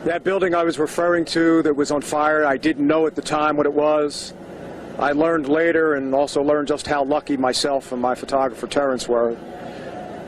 That building I was referring to that was on fire, I didn't know at the time what it was. I learned later, and also learned just how lucky myself and my photographer Terrence were.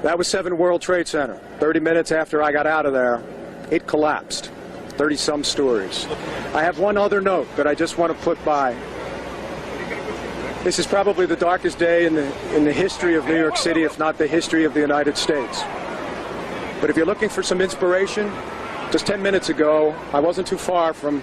That was 7 World Trade Center. 30 minutes after I got out of there, it collapsed. 30-some stories. I have one other note that I just want to put by. This is probably the darkest day in the history of New York City, if not the history of the United States. But if you're looking for some inspiration, just 10 minutes ago, I wasn't too far from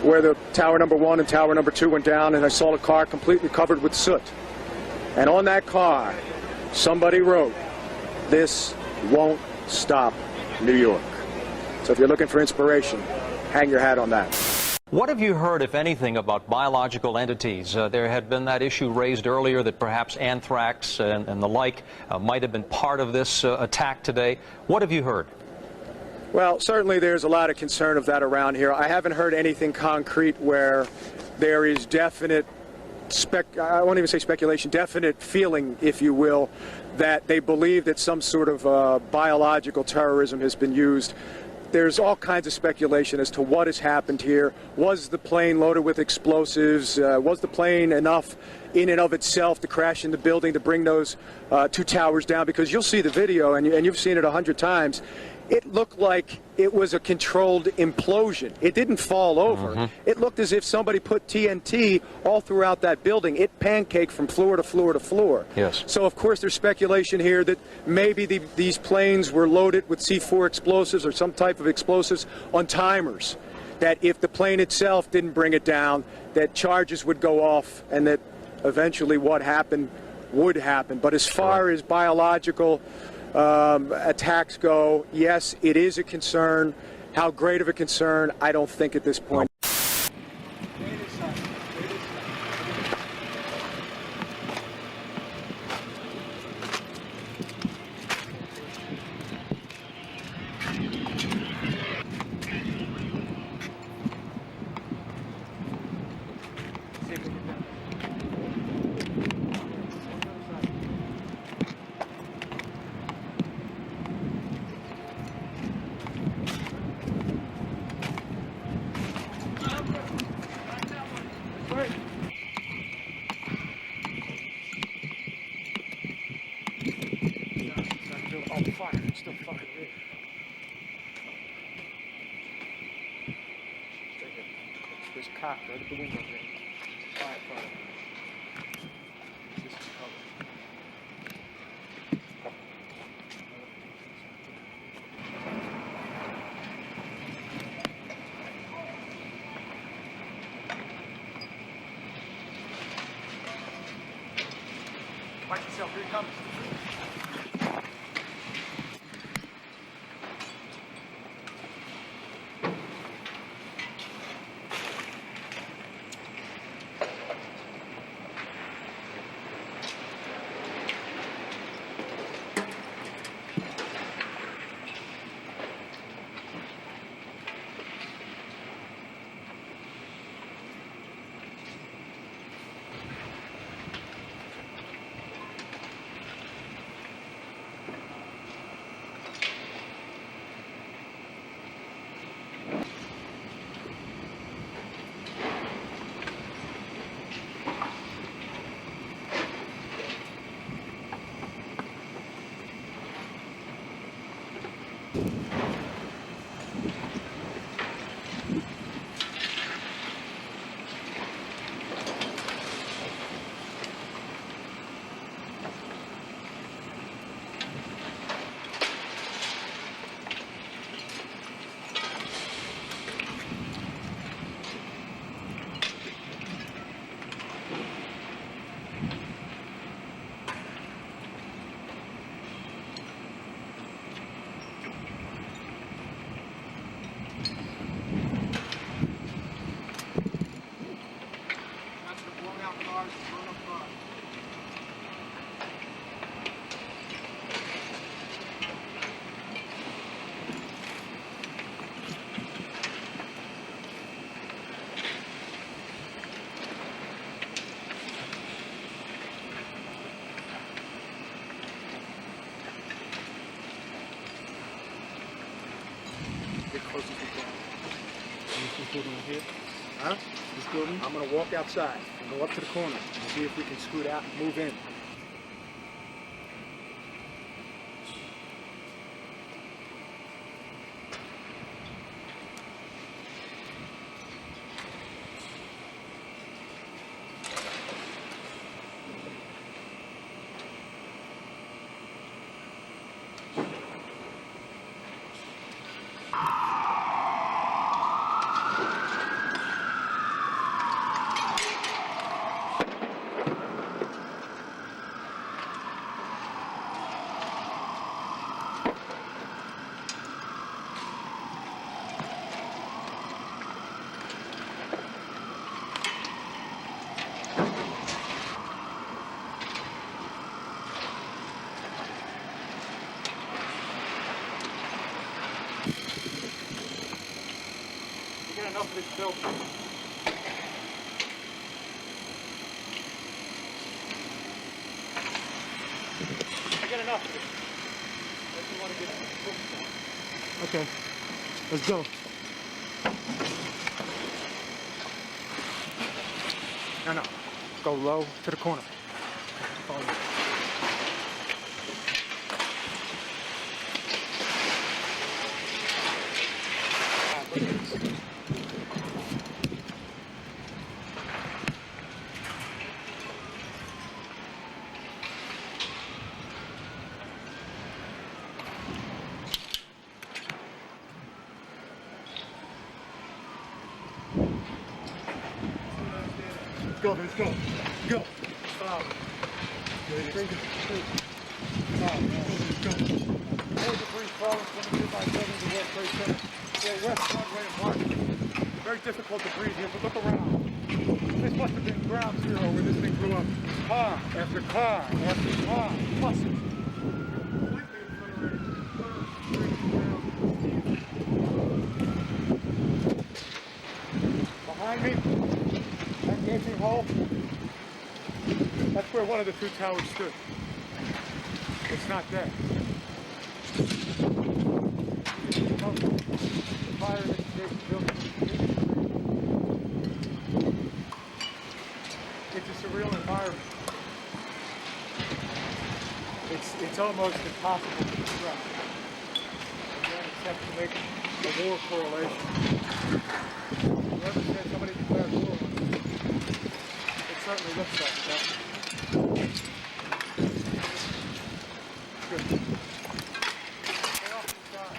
where the Tower number 1 and Tower number 2 went down, and I saw a car completely covered with soot. And on that car, somebody wrote, "This won't stop New York." So if you're looking for inspiration, hang your hat on that. What have you heard, if anything, about biological entities? There had been that issue raised earlier that perhaps anthrax and the like might have been part of this attack today. What have you heard? Well, certainly there's a lot of concern of that around here. I haven't heard anything concrete where there is definite, I won't even say speculation, definite feeling, if you will, that they believe that some sort of biological terrorism has been used. There's all kinds of speculation as to what has happened here. Was the plane loaded with explosives? Was the plane enough in and of itself to crash in the building to bring those 2 towers down? Because you'll see the video, and you've seen it 100 times. It looked like it was a controlled implosion. It didn't fall over. It looked as if somebody put TNT all throughout that building. It pancaked from floor to floor to floor. Yes. So, of course, there's speculation here that maybe these planes were loaded with C4 explosives or some type of explosives on timers. That if the plane itself didn't bring it down, that charges would go off, and that eventually what happened would happen. But as far as biological attacks go, yes, it is a concern. How great of a concern, I don't think at this point. Still fire. There's a cop right at the window there. Fire. This is covered. Watch yourself, here he comes. Get close as we can. This building right here? Huh? This building? I'm going to walk outside and go up to the corner and see if we can scoot out and move in. We get enough of this building. I get enough of it. I just want to get it. Okay. Let's go. No. Go low to the corner. Follow me. Let's go. Go. Follow me. Straight. Follow me. Go. More debris falling from the nearby buildings of World Trade Center. Yeah, West Broadway and Market. Very difficult to breathe here, but look around. This must have been ground zero where this thing blew up. Car after car after car. Buses. Completely obliterated. Behind me, that gaping hole, that's where one of the two towers stood. It's not there. Fire investigation building. It's a surreal environment. It's almost impossible to describe. Again, except to make a war correlation. Whoever said somebody declared war on us, it certainly looks like that. Good. Stay off to the side.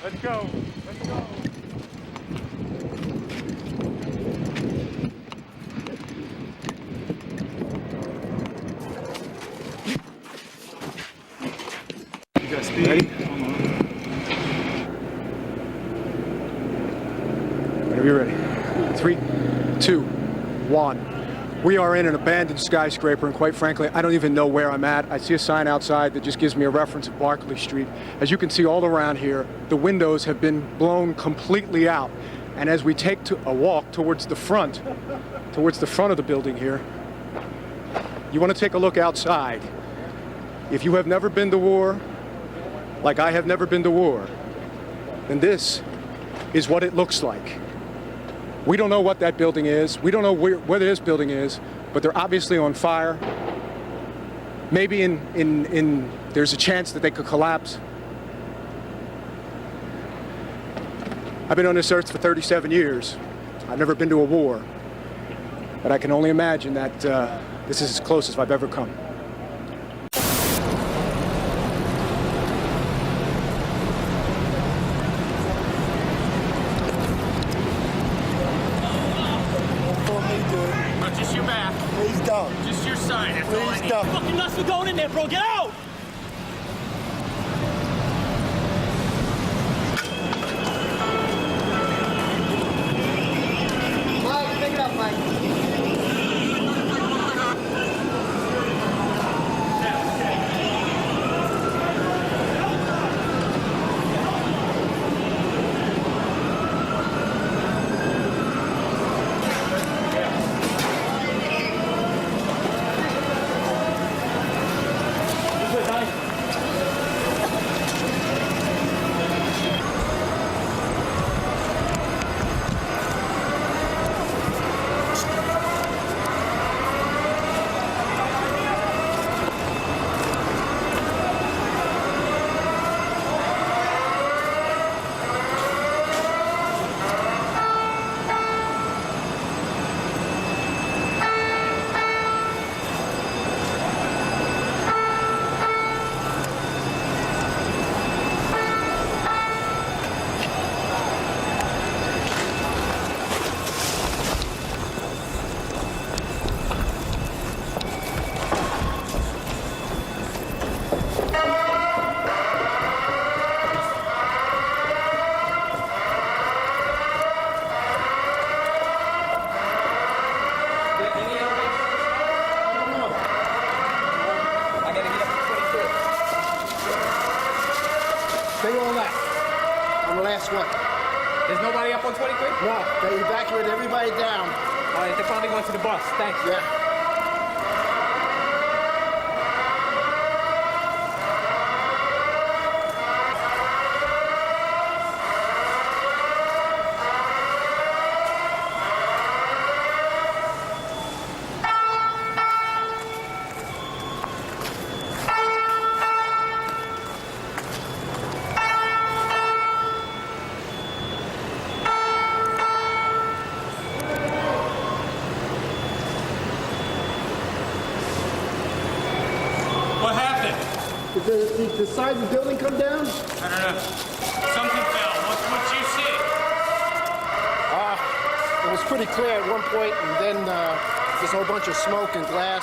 Let's go. Let's go. You got speed? Ready? Whenever you're ready. 3, 2, 1. We are in an abandoned skyscraper, and quite frankly, I don't even know where I'm at. I see a sign outside that just gives me a reference of Barclay Street. As you can see all around here, the windows have been blown completely out. And as we take a walk towards the front of the building here, you want to take a look outside. If you have never been to war, like I have never been to war, then this is what it looks like. We don't know what that building is. We don't know where this building is, but they're obviously on fire. Maybe there's a chance that they could collapse. I've been on this earth for 37 years. I've never been to a war, but I can only imagine that this is as close as I've ever come. Just your back. Please don't. Just your inside. That's all I Please need. don't. Fucking nuts for going in there, bro. Get out! Mike, pick it up, Mike. Stay on that. On the last one. There's nobody up on 23? No, they evacuated everybody down. All right, they're probably going to the bus. Thanks. Yeah. What happened? Did the side of the building come down? I don't know. Something fell. What'd you see? It was pretty clear at one point, and then there's a whole bunch of smoke and glass.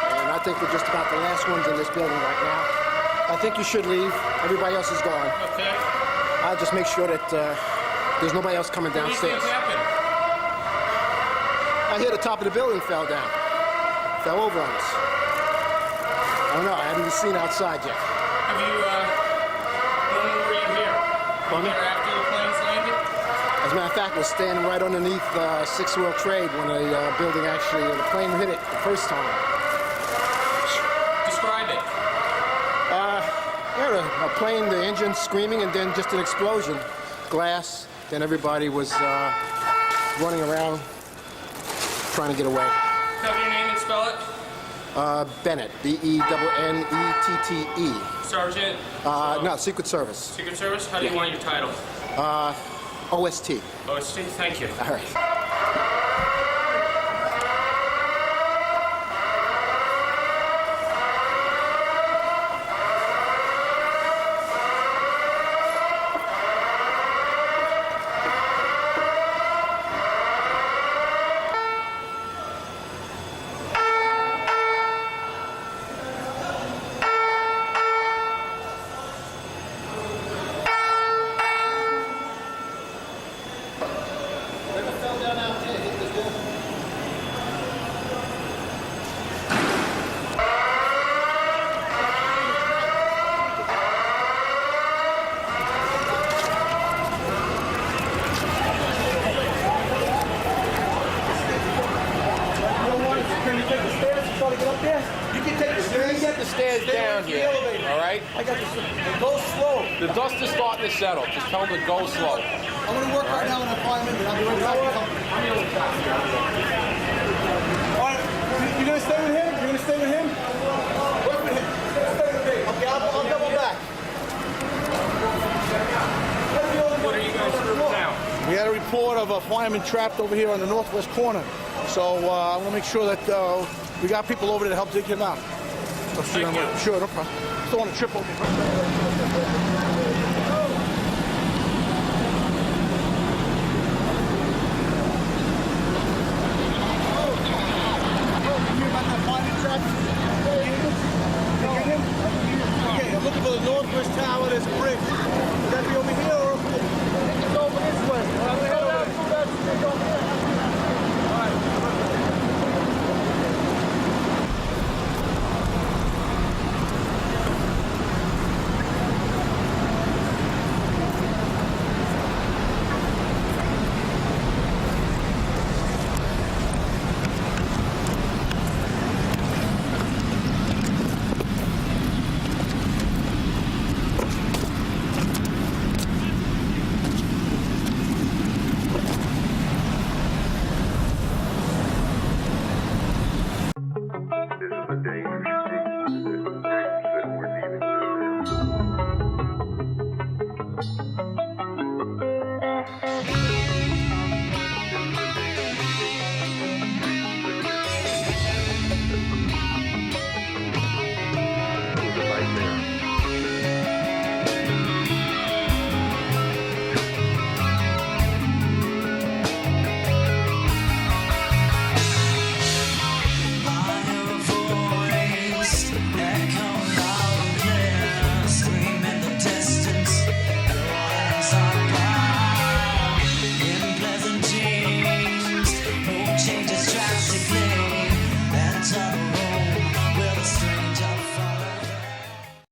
And I think we're just about the last ones in this building right now. I think you should leave. Everybody else is gone. Okay. I'll just make sure that there's nobody else coming What do you think downstairs. happened? I hear the top of the building fell down. Fell over on us. I don't know. I haven't seen outside yet. Have you, when were you here? Pardon me? Here after the planes landed? As a matter of fact, we're standing right underneath Six World Trade when the building actually, the plane hit it the first time. Describe it. Yeah, a plane, the engine screaming, and then just an explosion. Glass, then everybody was running around trying to get away. Tell me your name and spell it. Bennett, B-E-N-N-E-T-T-E. Sergeant. No, Secret Service. Secret Service? How do you want your title? OST. OST, thank you. All right. Stairs down here, all right? I got this. Go slow. The dust is starting to settle. Just tell them to go slow. I'm going to work right now in an appointment, and I'll be right back. All right, you going to stay with him? You going to stay with him? Work with him. Stay with me. Okay, I'll double back. What are you guys doing now? We had a report of a fireman trapped over here on the northwest corner. So I want to make sure that we got people over there to help dig him out. Thank you. Sure, no problem. Just don't want to trip over.